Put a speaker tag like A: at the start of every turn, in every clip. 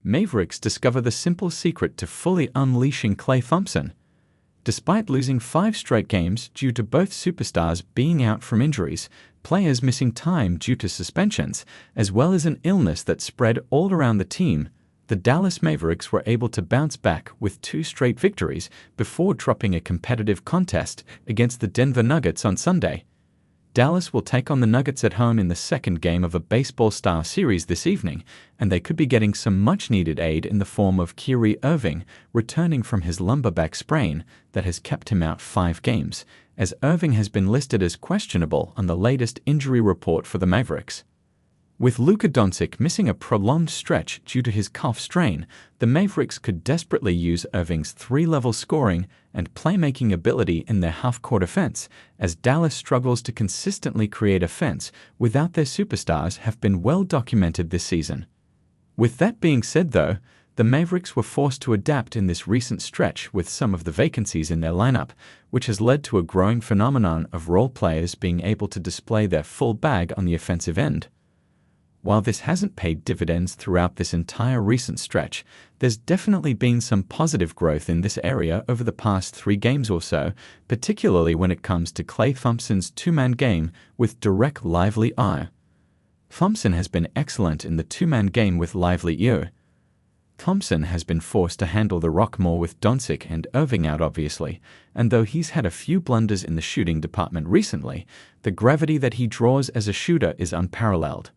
A: Mavericks discover the simple secret to fully unleashing Klay Thompson. Despite losing 5 straight games due to both superstars being out from injuries, players missing time due to suspensions, as well as an illness that spread all around the team, the Dallas Mavericks were able to bounce back with 2 straight victories before dropping a competitive contest against the Denver Nuggets on Sunday. Dallas will take on the Nuggets at home in the second game of a baseball-style series this evening, and they could be getting some much-needed aid in the form of Kyrie Irving returning from his lumbar back sprain that has kept him out 5 games, as Irving has been listed as questionable on the latest injury report for the Mavericks. With Luka Doncic missing a prolonged stretch due to his calf strain, the Mavericks could desperately use Irving's 3-level scoring and playmaking ability in their half-court offense, as Dallas struggles to consistently create offense without their superstars have been well documented this season. With that being said though, the Mavericks were forced to adapt in this recent stretch with some of the vacancies in their lineup, which has led to a growing phenomenon of role players being able to display their full bag on the offensive end. While this hasn't paid dividends throughout this entire recent stretch, there's definitely been some positive growth in this area over the past 3 games or so, particularly when it comes to Klay Thompson's 2-man game with direct Lively eye. Thompson has been excellent in the 2-man game with Lively ear. Thompson has been forced to handle the rock more with Doncic and Irving out obviously, and though he's had a few blunders in the shooting department recently, the gravity that he draws as a shooter is unparalleled.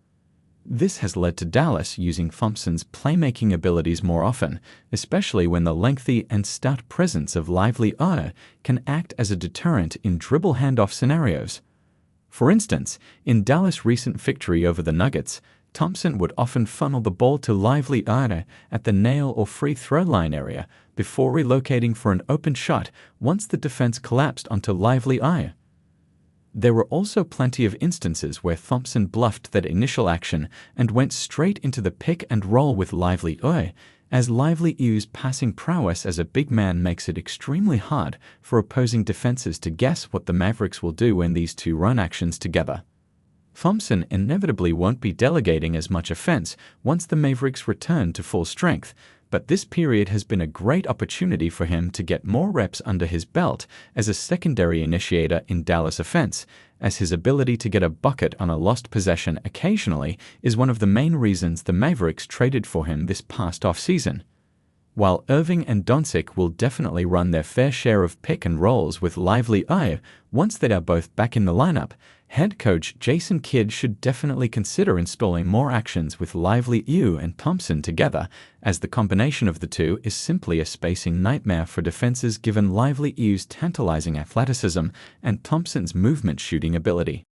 A: This has led to Dallas using Thompson's playmaking abilities more often, especially when the lengthy and stout presence of Lively eye can act as a deterrent in dribble handoff scenarios. For instance, in Dallas' recent victory over the Nuggets, Thompson would often funnel the ball to Lively eye at the nail or free throw line area before relocating for an open shot once the defense collapsed onto Lively eye. There were also plenty of instances where Thompson bluffed that initial action and went straight into the pick and roll with Lively eye, as Lively eye's passing prowess as a big man makes it extremely hard for opposing defenses to guess what the Mavericks will do when these two run actions together. Thompson inevitably won't be delegating as much offense once the Mavericks return to full strength, but this period has been a great opportunity for him to get more reps under his belt as a secondary initiator in Dallas offense, as his ability to get a bucket on a lost possession occasionally is one of the main reasons the Mavericks traded for him this past offseason. While Irving and Doncic will definitely run their fair share of pick and rolls with Lively eye once they are both back in the lineup, head coach Jason Kidd should definitely consider installing more actions with Lively eye and Thompson together, as the combination of the two is simply a spacing nightmare for defenses given Lively eye's tantalizing athleticism and Thompson's movement shooting ability.